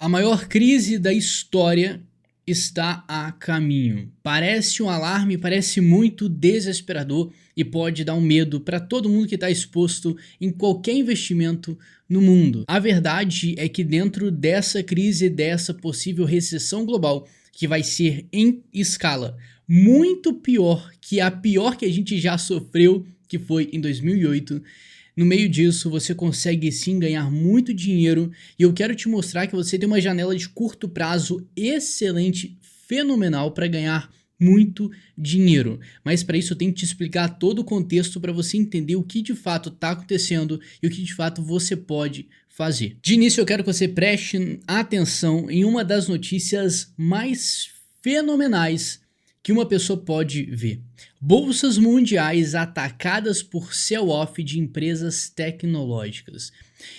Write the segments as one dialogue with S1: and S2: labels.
S1: A maior crise da história está a caminho. Parece um alarme, parece muito desesperador e pode dar um medo para todo mundo que está exposto em qualquer investimento no mundo. A verdade é que dentro dessa crise, dessa possível recessão global, que vai ser em escala muito pior que a gente já sofreu, que foi em 2008, no meio disso, você consegue sim ganhar muito dinheiro e eu quero te mostrar que você tem uma janela de curto prazo excelente, fenomenal para ganhar muito dinheiro. Mas para isso eu tenho que te explicar todo o contexto para você entender o que de fato está acontecendo e o que de fato você pode fazer. De início eu quero que você preste atenção em uma das notícias mais fenomenais que uma pessoa pode ver. Bolsas mundiais atacadas por sell-off de empresas tecnológicas.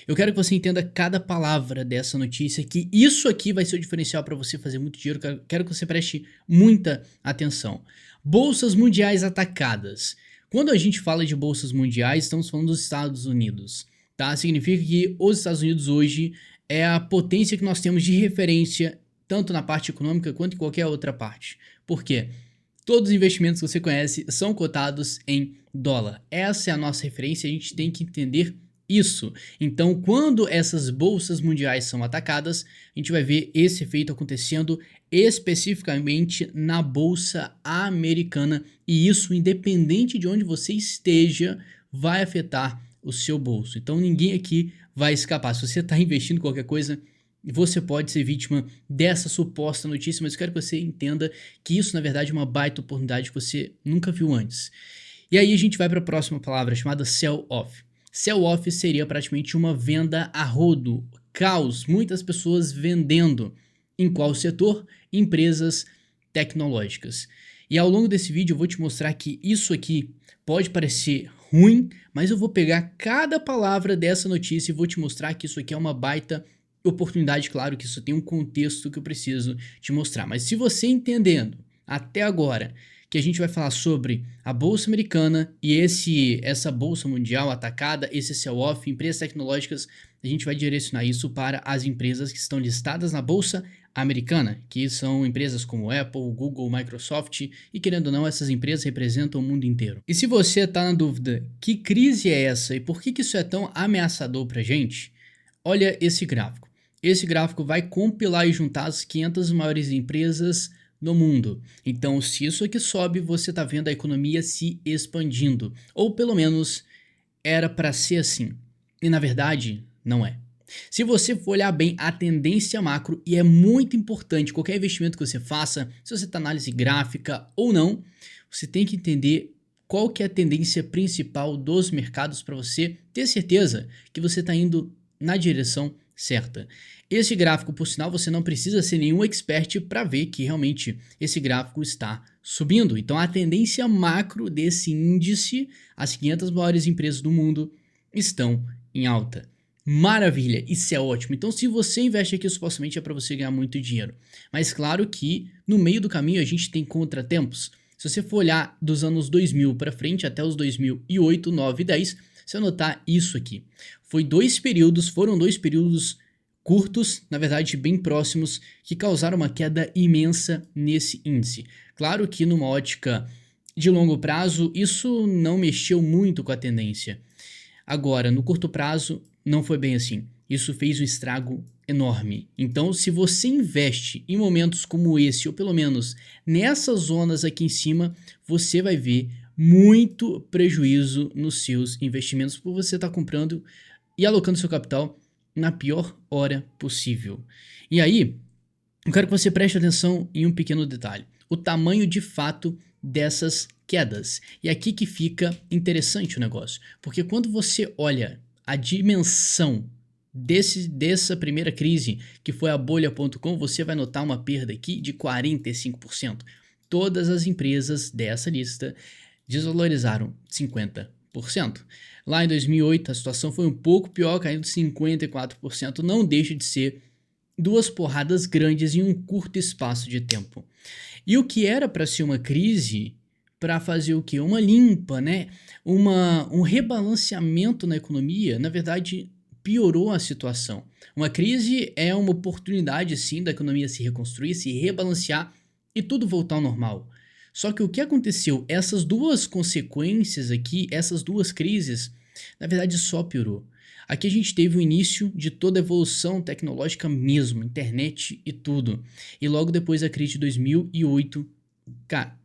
S1: Eu quero que você entenda cada palavra dessa notícia, que isso aqui vai ser o diferencial para você fazer muito dinheiro. Quero que você preste muita atenção. Bolsas mundiais atacadas. Quando a gente fala de bolsas mundiais, estamos falando dos Estados Unidos, tá? Significa que os Estados Unidos hoje é a potência que nós temos de referência, tanto na parte econômica quanto em qualquer outra parte. Por quê? Todos os investimentos que você conhece são cotados em dólar. Essa é a nossa referência, a gente tem que entender isso. Então, quando essas bolsas mundiais são atacadas, a gente vai ver esse efeito acontecendo especificamente na bolsa americana, e isso, independente de onde você esteja, vai afetar o seu bolso. Então, ninguém aqui vai escapar. Se você está investindo em qualquer coisa, você pode ser vítima dessa suposta notícia, mas eu quero que você entenda que isso, na verdade, é uma baita oportunidade que você nunca viu antes. E aí a gente vai para a próxima palavra, chamada sell-off. Sell-off seria praticamente uma venda a rodo, caos, muitas pessoas vendendo. Em qual setor? Empresas tecnológicas. E ao longo desse vídeo eu vou te mostrar que isso aqui pode parecer ruim, mas eu vou pegar cada palavra dessa notícia e vou te mostrar que isso aqui é uma baita oportunidade. Claro que isso tem um contexto que eu preciso te mostrar, mas se você entendendo até agora que a gente vai falar sobre a bolsa americana e essa bolsa mundial atacada, esse sell-off, empresas tecnológicas, a gente vai direcionar isso para as empresas que estão listadas na bolsa americana, que são empresas como Apple, Google, Microsoft, e querendo ou não, essas empresas representam o mundo inteiro. E se você está na dúvida, que crise é essa e por que isso é tão ameaçador pra gente? Olha esse gráfico. Esse gráfico vai compilar e juntar as 500 maiores empresas no mundo. Então, se isso aqui sobe, você está vendo a economia se expandindo. Ou pelo menos era para ser assim. E na verdade, não é. Se você for olhar bem a tendência macro, e é muito importante, qualquer investimento que você faça, se você está análise gráfica ou não, você tem que entender qual que é a tendência principal dos mercados para você ter certeza que você está indo na direção certa. Esse gráfico, por sinal, você não precisa ser nenhum expert para ver que realmente esse gráfico está subindo. Então a tendência macro desse índice, as 500 maiores empresas do mundo estão em alta. Maravilha, isso é ótimo. Então se você investe aqui, supostamente é para você ganhar muito dinheiro. Mas claro que no meio do caminho a gente tem contratempos. Se você for olhar dos anos 2000 para frente até os 2008, 9 e 10, você vai notar isso aqui. Foram dois períodos curtos, na verdade bem próximos, que causaram uma queda imensa nesse índice. Claro que numa ótica de longo prazo, isso não mexeu muito com a tendência. Agora, no curto prazo, não foi bem assim. Isso fez um estrago enorme. Então, se você investe em momentos como esse, ou pelo menos nessas zonas aqui em cima, você vai ver muito prejuízo nos seus investimentos por você estar comprando e alocando seu capital na pior hora possível. E aí, eu quero que você preste atenção em um pequeno detalhe. O tamanho de fato dessas quedas. E aqui que fica interessante o negócio. Porque quando você olha a dimensão dessa primeira crise, que foi a bolha.com, você vai notar uma perda aqui de 45%. Todas as empresas dessa lista desvalorizaram 50%. Lá em 2008 a situação foi um pouco pior, caindo 54%. Não deixa de ser duas porradas grandes em um curto espaço de tempo. E o que era para ser uma crise, para fazer o quê? Uma limpa, né? Um rebalanceamento na economia, na verdade piorou a situação. Uma crise é uma oportunidade, sim, da economia se reconstruir, se rebalancear e tudo voltar ao normal. Só que o que aconteceu? Essas duas consequências aqui, essas duas crises, na verdade só piorou. Aqui a gente teve o início de toda a evolução tecnológica mesmo, internet e tudo. E logo depois da crise de 2008, cara,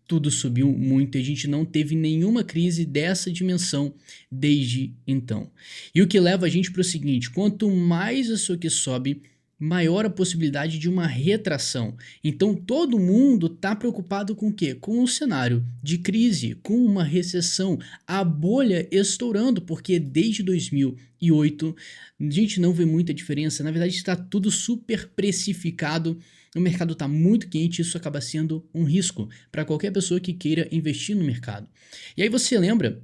S1: tudo subiu muito e a gente não teve nenhuma crise dessa dimensão desde então. E o que leva a gente para o seguinte: quanto mais isso aqui sobe, maior a possibilidade de uma retração. Então todo mundo está preocupado com o quê? Com o cenário de crise, com uma recessão, a bolha estourando, porque desde 2008 a gente não vê muita diferença. Na verdade está tudo super precificado. O mercado está muito quente e isso acaba sendo um risco para qualquer pessoa que queira investir no mercado. E aí você lembra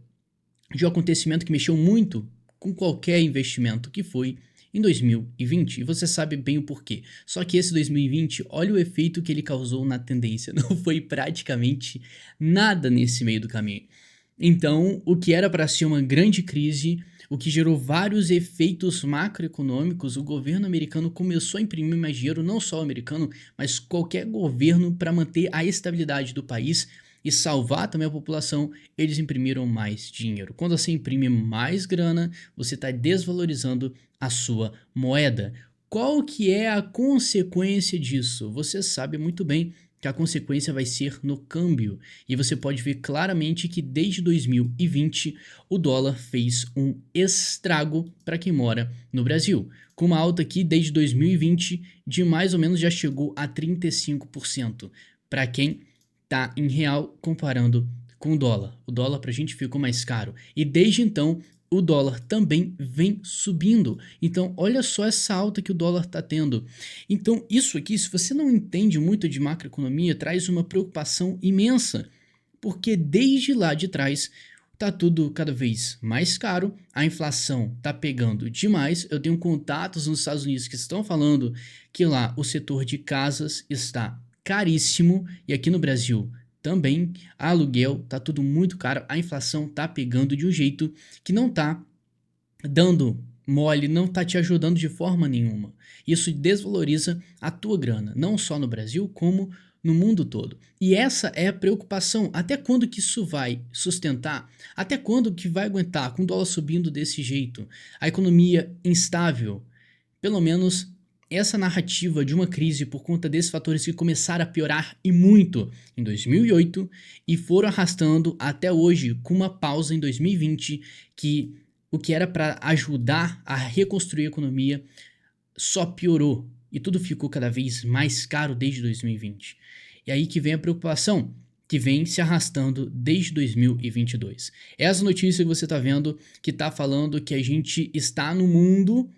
S1: de um acontecimento que mexeu muito com qualquer investimento, que foi em 2020, e você sabe bem o porquê. Só que esse 2020, olha o efeito que ele causou na tendência, não foi praticamente nada nesse meio do caminho. Então, o que era para ser uma grande crise, o que gerou vários efeitos macroeconômicos, o governo americano começou a imprimir mais dinheiro, não só o americano, mas qualquer governo, para manter a estabilidade do país e salvar também a população, eles imprimiram mais dinheiro. Quando você imprime mais grana, você está desvalorizando a sua moeda. Qual que é a consequência disso? Você sabe muito bem que a consequência vai ser no câmbio. E você pode ver claramente que desde 2020 o dólar fez um estrago para quem mora no Brasil. Com uma alta aqui desde 2020 de mais ou menos já chegou a 35%. Para quem está em real comparando com o dólar. O dólar para a gente ficou mais caro. E desde então o dólar também vem subindo. Então, olha só essa alta que o dólar está tendo. Então, isso aqui, se você não entende muito de macroeconomia, traz uma preocupação imensa, porque desde lá de trás tá tudo cada vez mais caro, a inflação tá pegando demais. Eu tenho contatos nos Estados Unidos que estão falando que lá o setor de casas está caríssimo e aqui no Brasil também, aluguel, tá tudo muito caro, a inflação tá pegando de um jeito que não tá dando mole, não tá te ajudando de forma nenhuma. Isso desvaloriza a tua grana, não só no Brasil, como no mundo todo. E essa é a preocupação. Até quando que isso vai sustentar? Até quando que vai aguentar com o dólar subindo desse jeito? A economia instável? Pelo menos essa narrativa de uma crise por conta desses fatores que começaram a piorar e muito em 2008 e foram arrastando até hoje, com uma pausa em 2020, que o que era para ajudar a reconstruir a economia só piorou e tudo ficou cada vez mais caro desde 2020. E aí que vem a preocupação, que vem se arrastando desde 2022. Essa notícia que você está vendo, que está falando que a gente está no mundo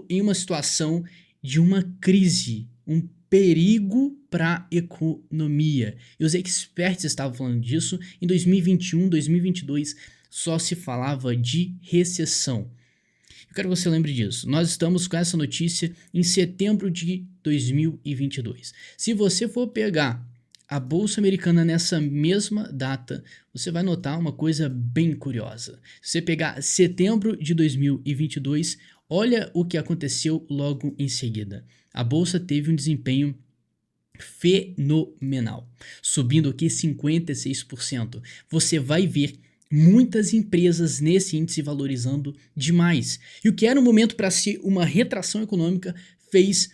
S1: em uma situação de uma crise, um perigo para a economia. E os experts estavam falando disso em 2021, 2022, só se falava de recessão. Eu quero que você lembre disso. Nós estamos com essa notícia em setembro de 2022. Se você for pegar a Bolsa Americana nessa mesma data, você vai notar uma coisa bem curiosa. Se você pegar setembro de 2022, olha o que aconteceu logo em seguida. A Bolsa teve um desempenho fenomenal, subindo aqui 56%. Você vai ver muitas empresas nesse índice valorizando demais. E o que era um momento para ser uma retração econômica fez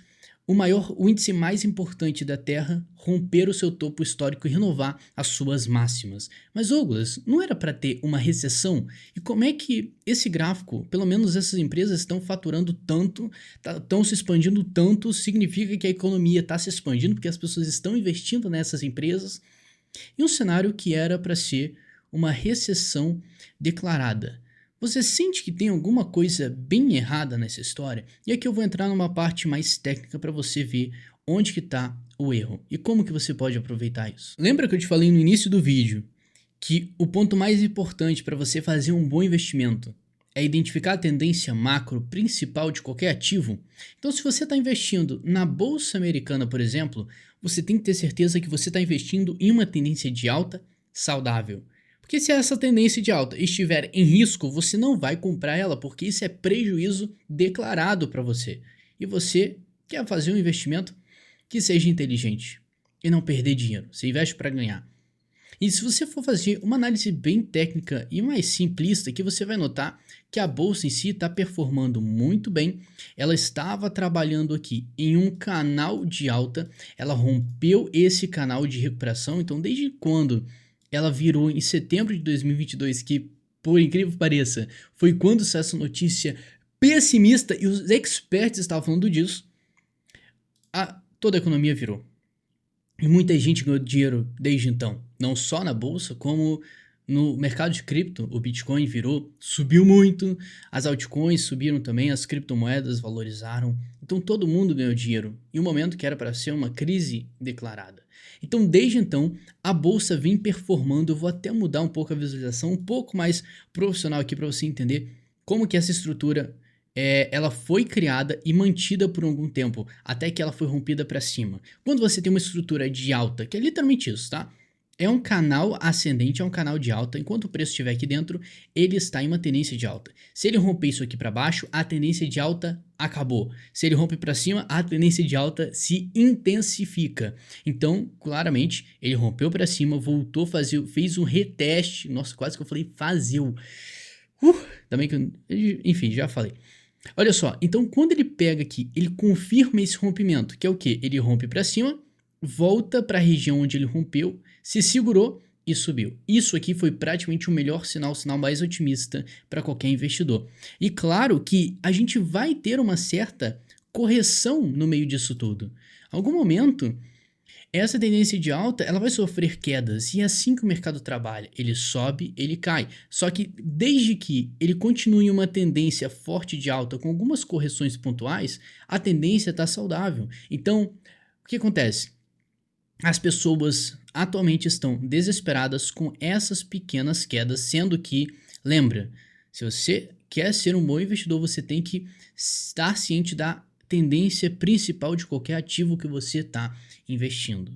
S1: o índice mais importante da Terra romper o seu topo histórico e renovar as suas máximas. Mas Douglas, não era para ter uma recessão? E como é que esse gráfico, pelo menos essas empresas estão faturando tanto, estão se expandindo tanto, significa que a economia está se expandindo porque as pessoas estão investindo nessas empresas? E um cenário que era para ser uma recessão declarada. Você sente que tem alguma coisa bem errada nessa história? E aqui eu vou entrar numa parte mais técnica para você ver onde que está o erro e como que você pode aproveitar isso. Lembra que eu te falei no início do vídeo que o ponto mais importante para você fazer um bom investimento é identificar a tendência macro principal de qualquer ativo? Então, se você está investindo na Bolsa Americana, por exemplo, você tem que ter certeza que você está investindo em uma tendência de alta saudável. Porque se essa tendência de alta estiver em risco, você não vai comprar ela, porque isso é prejuízo declarado para você. E você quer fazer um investimento que seja inteligente e não perder dinheiro. Você investe para ganhar. E se você for fazer uma análise bem técnica e mais simplista, que você vai notar que a bolsa em si está performando muito bem. Ela estava trabalhando aqui em um canal de alta, ela rompeu esse canal de recuperação. Então, desde quando ela virou em setembro de 2022, que por incrível que pareça, foi quando saiu essa notícia pessimista e os experts estavam falando disso, toda a economia virou. E muita gente ganhou dinheiro desde então, não só na bolsa, como no mercado de cripto. O Bitcoin virou, subiu muito, as altcoins subiram também, as criptomoedas valorizaram. Então todo mundo ganhou dinheiro em um momento que era para ser uma crise declarada. Então desde então a bolsa vem performando. Eu vou até mudar um pouco a visualização, um pouco mais profissional aqui para você entender como que essa estrutura ela foi criada e mantida por algum tempo, até que ela foi rompida para cima. Quando você tem uma estrutura de alta, que é literalmente isso, tá? É um canal ascendente, é um canal de alta. Enquanto o preço estiver aqui dentro, ele está em uma tendência de alta. Se ele romper isso aqui para baixo, a tendência de alta acabou. Se ele rompe para cima, a tendência de alta se intensifica. Então, claramente, ele rompeu para cima, voltou a fazer, fez um reteste. Nossa, quase que eu falei fazeu. Também que enfim, já falei. Olha só, então quando ele pega aqui, ele confirma esse rompimento, que é o que? Ele rompe para cima, volta para a região onde ele rompeu, se segurou e subiu. Isso aqui foi praticamente o melhor sinal, o sinal mais otimista para qualquer investidor. E claro que a gente vai ter uma certa correção no meio disso tudo. Em algum momento, essa tendência de alta, ela vai sofrer quedas, e é assim que o mercado trabalha, ele sobe, ele cai. Só que desde que ele continue em uma tendência forte de alta com algumas correções pontuais, a tendência está saudável. Então, o que acontece? As pessoas atualmente estão desesperadas com essas pequenas quedas, sendo que, lembra, se você quer ser um bom investidor, você tem que estar ciente da tendência principal de qualquer ativo que você está investindo.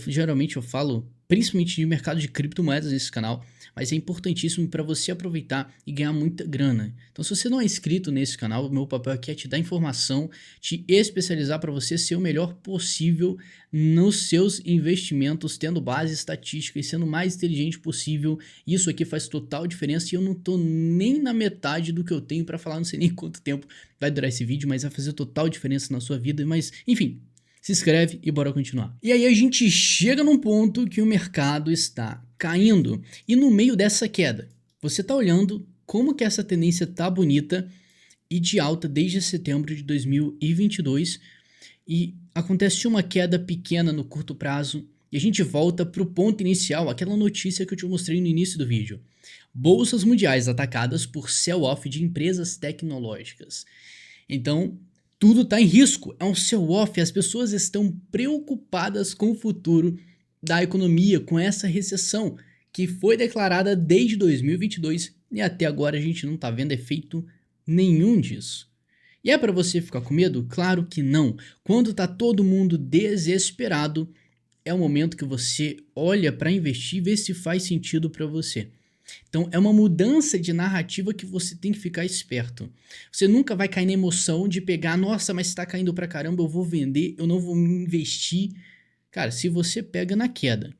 S1: Geralmente eu falo principalmente de mercado de criptomoedas nesse canal, mas é importantíssimo para você aproveitar e ganhar muita grana. Então, se você não é inscrito nesse canal, o meu papel aqui é te dar informação, te especializar para você ser o melhor possível nos seus investimentos, tendo base estatística e sendo o mais inteligente possível. Isso aqui faz total diferença e eu não tô nem na metade do que eu tenho para falar, não sei nem quanto tempo vai durar esse vídeo, mas vai fazer total diferença na sua vida. Mas, enfim, se inscreve e bora continuar. E aí a gente chega num ponto que o mercado está caindo. E no meio dessa queda, você está olhando como que essa tendência tá bonita e de alta desde setembro de 2022. E acontece uma queda pequena no curto prazo. E a gente volta para o ponto inicial, aquela notícia que eu te mostrei no início do vídeo. Bolsas mundiais atacadas por sell-off de empresas tecnológicas. Então, tudo está em risco, é um sell-off, as pessoas estão preocupadas com o futuro da economia, com essa recessão que foi declarada desde 2022 e até agora a gente não está vendo efeito nenhum disso. E é para você ficar com medo? Claro que não. Quando está todo mundo desesperado, é o momento que você olha para investir e vê se faz sentido para você. Então é uma mudança de narrativa que você tem que ficar esperto. Você nunca vai cair na emoção de pegar, nossa, mas está caindo pra caramba, eu vou vender, eu não vou investir. Cara, se você pega na queda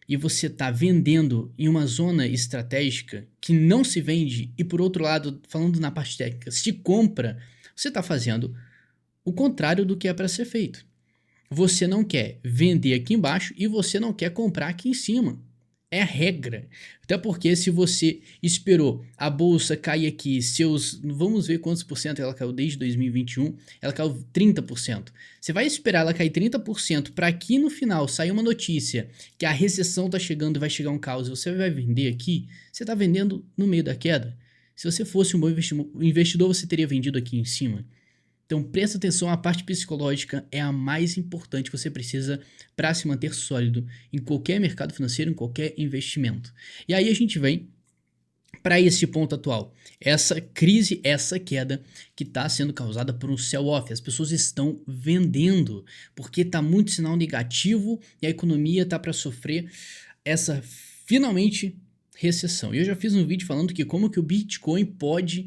S1: e você tá vendendo em uma zona estratégica que não se vende, e por outro lado, falando na parte técnica, se compra, você tá fazendo o contrário do que é para ser feito. Você não quer vender aqui embaixo e você não quer comprar aqui em cima. É a regra. Até porque se você esperou a bolsa cair aqui, vamos ver quantos por cento ela caiu desde 2021, ela caiu 30%. Você vai esperar ela cair 30% para aqui no final sair uma notícia que a recessão está chegando e vai chegar um caos e você vai vender aqui, você está vendendo no meio da queda. Se você fosse um bom investidor, você teria vendido aqui em cima. Então presta atenção, a parte psicológica é a mais importante que você precisa para se manter sólido em qualquer mercado financeiro, em qualquer investimento. E aí a gente vem para esse ponto atual, essa crise, essa queda que está sendo causada por um sell-off. As pessoas estão vendendo porque está muito sinal negativo e a economia está para sofrer essa, finalmente, recessão. E eu já fiz um vídeo falando que como que o Bitcoin pode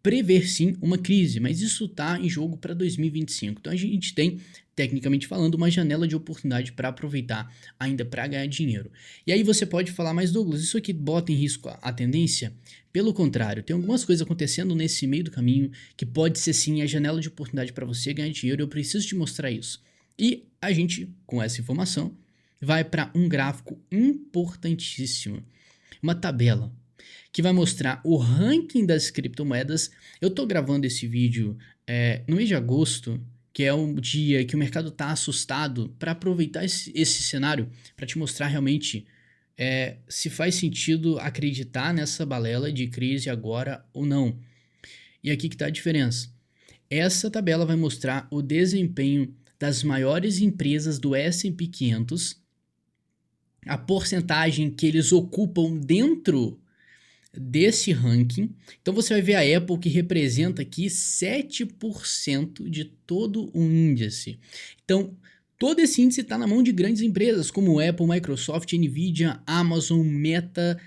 S1: prever sim uma crise, mas isso está em jogo para 2025. Então a gente tem, tecnicamente falando, uma janela de oportunidade para aproveitar ainda para ganhar dinheiro. E aí você pode falar, mas Douglas, isso aqui bota em risco a tendência? Pelo contrário, tem algumas coisas acontecendo nesse meio do caminho que pode ser sim a janela de oportunidade para você ganhar dinheiro. Eu preciso te mostrar isso. E a gente, com essa informação, vai para um gráfico importantíssimo, uma tabela que vai mostrar o ranking das criptomoedas. Eu tô gravando esse vídeo no mês de agosto, que é um dia que o mercado tá assustado, para aproveitar esse cenário, para te mostrar realmente se faz sentido acreditar nessa balela de crise agora ou não. E aqui que tá a diferença. Essa tabela vai mostrar o desempenho das maiores empresas do S&P 500, a porcentagem que eles ocupam dentro desse ranking. Então você vai ver a Apple, que representa aqui 7% de todo o índice. Então todo esse índice está na mão de grandes empresas como Apple, Microsoft, Nvidia, Amazon, Meta,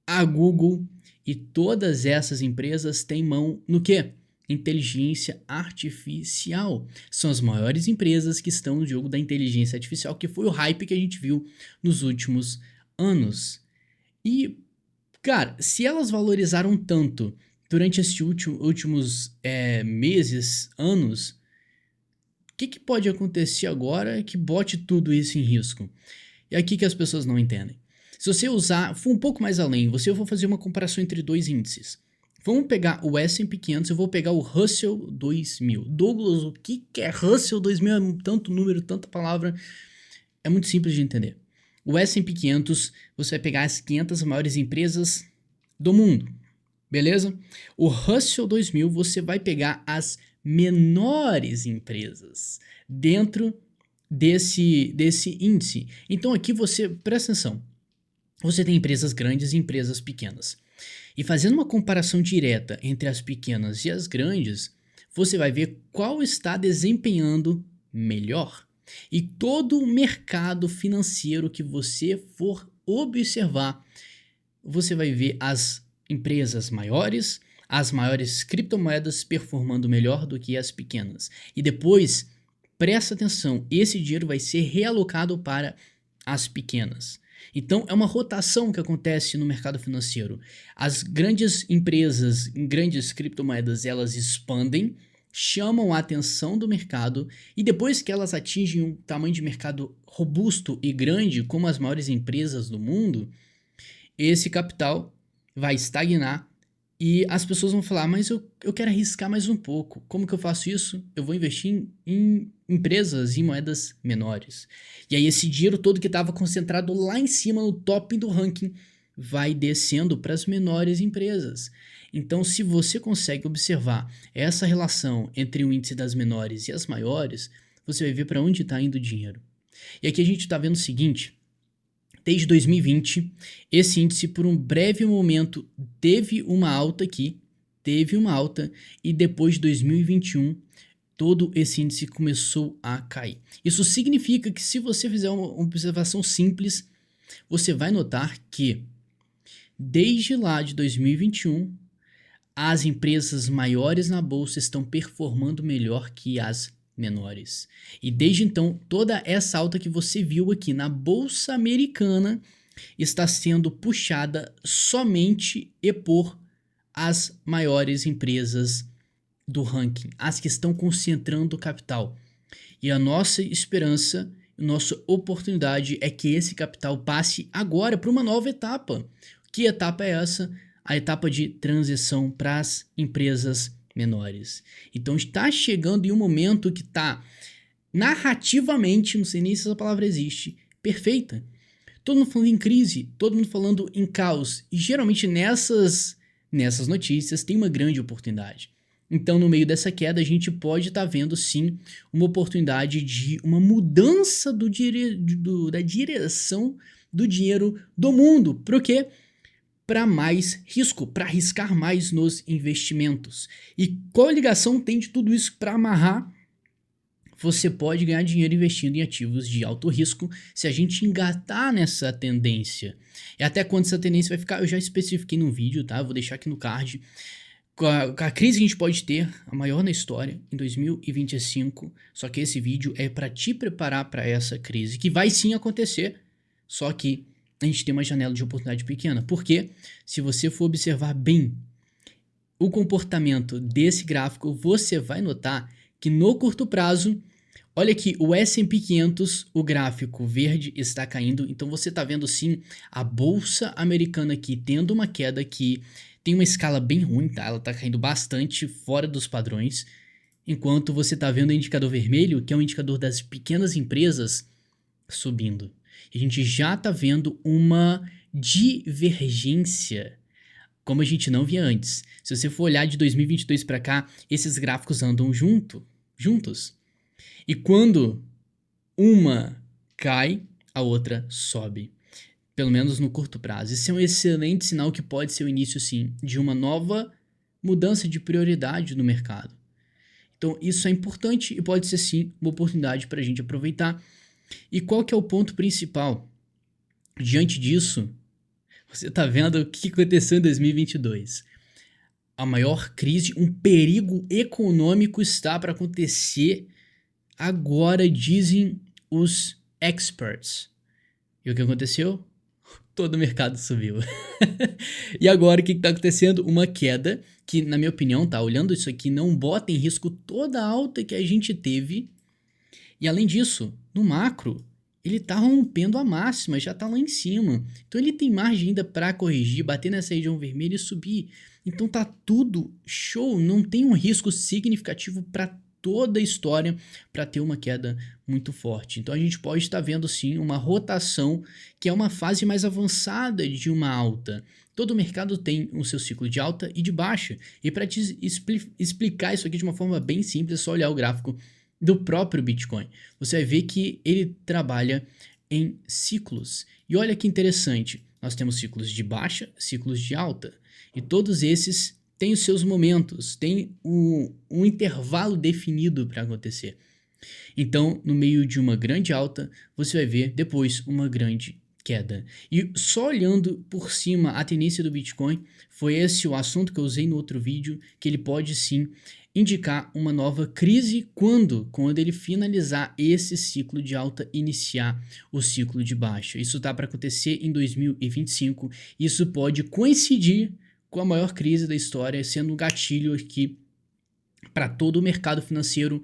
S1: a Google, e todas essas empresas têm mão no quê? Inteligência artificial. São as maiores empresas que estão no jogo da inteligência artificial, que foi o hype que a gente viu nos últimos anos. E cara, se elas valorizaram tanto durante esses últimos meses, anos, o que pode acontecer agora que bote tudo isso em risco? E aqui que as pessoas não entendem. Se você for um pouco mais além, eu vou fazer uma comparação entre dois índices. Vamos pegar o S&P 500, eu vou pegar o Russell 2000. Douglas, o que é Russell 2000? É tanto número, tanta palavra. É muito simples de entender. O S&P 500, você vai pegar as 500 maiores empresas do mundo, beleza? O Russell 2000, você vai pegar as menores empresas dentro desse índice. Então aqui você, presta atenção, você tem empresas grandes e empresas pequenas. E fazendo uma comparação direta entre as pequenas e as grandes, você vai ver qual está desempenhando melhor. E todo o mercado financeiro que você for observar, você vai ver as empresas maiores, as maiores criptomoedas performando melhor do que as pequenas. E depois, presta atenção, esse dinheiro vai ser realocado para as pequenas. Então, é uma rotação que acontece no mercado financeiro. As grandes empresas, grandes criptomoedas, elas expandem, chamam a atenção do mercado, e depois que elas atingem um tamanho de mercado robusto e grande, como as maiores empresas do mundo, esse capital vai estagnar e as pessoas vão falar, mas eu quero arriscar mais um pouco. Como que eu faço isso? Eu vou investir em empresas, em moedas menores. E aí esse dinheiro todo que estava concentrado lá em cima, no top do ranking, vai descendo para as menores empresas. Então, se você consegue observar essa relação entre o índice das menores e as maiores, você vai ver para onde está indo o dinheiro. E aqui a gente está vendo o seguinte: desde 2020, esse índice por um breve momento teve uma alta aqui, e depois de 2021, todo esse índice começou a cair. Isso significa que se você fizer uma observação simples, você vai notar que desde lá de 2021, as empresas maiores na bolsa estão performando melhor que as menores. E desde então, toda essa alta que você viu aqui na bolsa americana está sendo puxada somente e por as maiores empresas do ranking, as que estão concentrando capital. E a nossa esperança, nossa oportunidade é que esse capital passe agora para uma nova etapa. Que etapa é essa? A etapa de transição para as empresas menores. Então está chegando em um momento que está narrativamente, não sei nem se essa palavra existe, perfeita. Todo mundo falando em crise, todo mundo falando em caos, e geralmente nessas notícias tem uma grande oportunidade. Então no meio dessa queda a gente pode estar vendo sim uma oportunidade de uma mudança da direção do dinheiro do mundo. Por quê? Para mais risco, para arriscar mais nos investimentos. E qual ligação tem de tudo isso para amarrar você pode ganhar dinheiro investindo em ativos de alto risco se a gente engatar nessa tendência. E até quando essa tendência vai ficar, eu já especifiquei no vídeo, tá? Eu vou deixar aqui no card. Com a crise que a gente pode ter, a maior na história, em 2025, só que esse vídeo é para te preparar para essa crise, que vai sim acontecer, só que a gente tem uma janela de oportunidade pequena. Porque se você for observar bem o comportamento desse gráfico, você vai notar que no curto prazo, olha aqui, o S&P 500, o gráfico verde está caindo, então você está vendo sim a bolsa americana aqui tendo uma queda que tem uma escala bem ruim, tá? Ela está caindo bastante fora dos padrões, enquanto você está vendo o indicador vermelho, que é um indicador das pequenas empresas, subindo. E a gente já está vendo uma divergência como a gente não via antes. Se você for olhar de 2022 para cá, esses gráficos andam juntos. E quando uma cai, a outra sobe. Pelo menos no curto prazo. Isso é um excelente sinal que pode ser o início, sim, de uma nova mudança de prioridade no mercado. Então, isso é importante e pode ser, sim, uma oportunidade para a gente aproveitar. E qual que é o ponto principal? Diante disso, você está vendo o que aconteceu em 2022. A maior crise, um perigo econômico está para acontecer agora, dizem os experts. E o que aconteceu? Todo o mercado subiu. E agora o que está acontecendo? Uma queda que, na minha opinião, tá olhando isso aqui, não bota em risco toda a alta que a gente teve. E além disso, no macro, ele tá rompendo a máxima, já tá lá em cima. Então ele tem margem ainda para corrigir, bater nessa região vermelha e subir. Então tá tudo show, não tem um risco significativo para toda a história para ter uma queda muito forte. Então a gente pode estar vendo sim uma rotação, que é uma fase mais avançada de uma alta. Todo o mercado tem o seu ciclo de alta e de baixa. E para te explicar isso aqui de uma forma bem simples, é só olhar o gráfico do próprio Bitcoin. Você vai ver que ele trabalha em ciclos. E olha que interessante, nós temos ciclos de baixa, ciclos de alta. E todos esses têm os seus momentos, tem um intervalo definido para acontecer. Então, no meio de uma grande alta, você vai ver depois uma grande queda. E só olhando por cima a tendência do Bitcoin, foi esse o assunto que eu usei no outro vídeo, que ele pode sim indicar uma nova crise quando ele finalizar esse ciclo de alta, iniciar o ciclo de baixa. Isso tá para acontecer em 2025. Isso pode coincidir com a maior crise da história, sendo um gatilho aqui para todo o mercado financeiro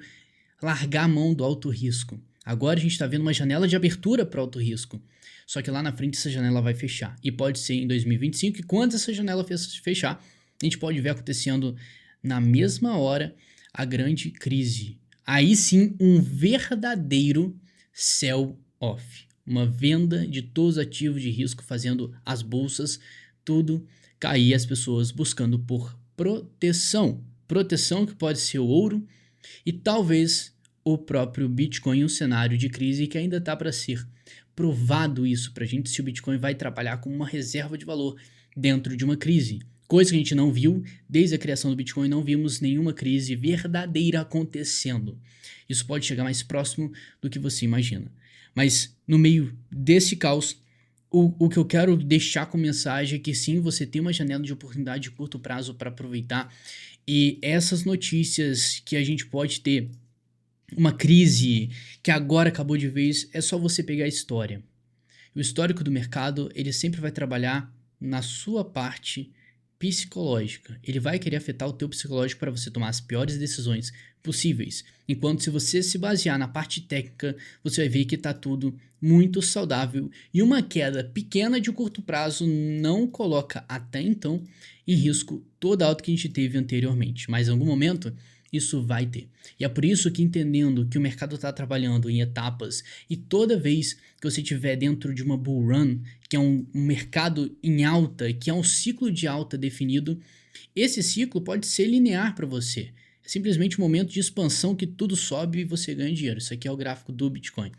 S1: largar a mão do alto risco. Agora a gente está vendo uma janela de abertura para alto risco. Só que lá na frente essa janela vai fechar. E pode ser em 2025. E quando essa janela fechar, a gente pode ver acontecendo na mesma hora a grande crise. Aí sim, um verdadeiro sell-off. Uma venda de todos os ativos de risco, fazendo as bolsas, tudo cair, as pessoas buscando por proteção. Proteção que pode ser o ouro e talvez o próprio Bitcoin em um cenário de crise que ainda está para ser provado isso para a gente, se o Bitcoin vai trabalhar como uma reserva de valor dentro de uma crise. Coisa que a gente não viu, desde a criação do Bitcoin, não vimos nenhuma crise verdadeira acontecendo. Isso pode chegar mais próximo do que você imagina. Mas no meio desse caos, o que eu quero deixar como mensagem é que sim, você tem uma janela de oportunidade de curto prazo para aproveitar. E essas notícias que a gente pode ter uma crise que agora acabou de vez, é só você pegar a história. O histórico do mercado, ele sempre vai trabalhar na sua parte psicológica. Ele vai querer afetar o teu psicológico para você tomar as piores decisões possíveis. Enquanto se você se basear na parte técnica, você vai ver que está tudo muito saudável e uma queda pequena de curto prazo não coloca até então em risco toda a alta que a gente teve anteriormente. Mas em algum momento isso vai ter. E é por isso que, entendendo que o mercado está trabalhando em etapas e toda vez que você estiver dentro de uma bull run, que é um mercado em alta, que é um ciclo de alta definido, esse ciclo pode ser linear para você. É simplesmente um momento de expansão que tudo sobe e você ganha dinheiro. Isso aqui é o gráfico do Bitcoin.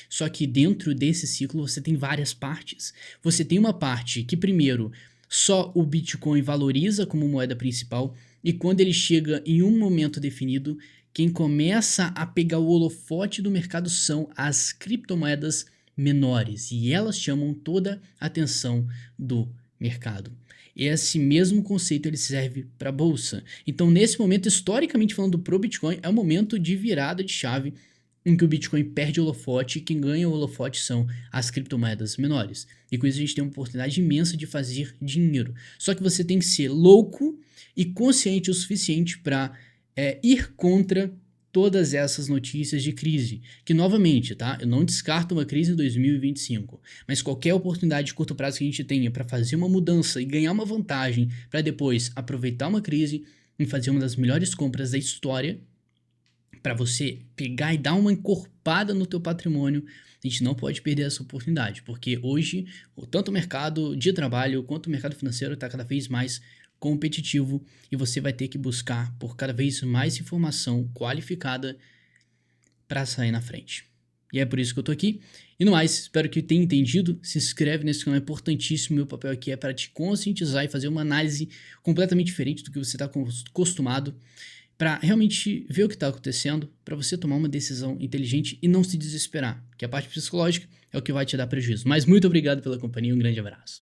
S1: Só que dentro desse ciclo você tem várias partes. Você tem uma parte que, primeiro, só o Bitcoin valoriza como moeda principal, e quando ele chega em um momento definido, quem começa a pegar o holofote do mercado são as criptomoedas menores e elas chamam toda a atenção do mercado. Esse mesmo conceito ele serve para a bolsa. Então, nesse momento, historicamente falando para o Bitcoin, é um momento de virada de chave em que o Bitcoin perde o holofote e quem ganha o holofote são as criptomoedas menores. E com isso a gente tem uma oportunidade imensa de fazer dinheiro. Só que você tem que ser louco e consciente o suficiente para ir contra todas essas notícias de crise, que novamente, tá? Eu não descarto uma crise em 2025, mas qualquer oportunidade de curto prazo que a gente tenha para fazer uma mudança e ganhar uma vantagem para depois aproveitar uma crise e fazer uma das melhores compras da história, para você pegar e dar uma encorpada no teu patrimônio, a gente não pode perder essa oportunidade, porque hoje tanto o mercado de trabalho quanto o mercado financeiro está cada vez mais competitivo e você vai ter que buscar por cada vez mais informação qualificada para sair na frente. E é por isso que eu tô aqui. E no mais, espero que tenha entendido. Se inscreve nesse canal, é importantíssimo. Meu papel aqui é para te conscientizar e fazer uma análise completamente diferente do que você está acostumado, para realmente ver o que está acontecendo, para você tomar uma decisão inteligente e não se desesperar, que a parte psicológica é o que vai te dar prejuízo. Mas muito obrigado pela companhia, um grande abraço.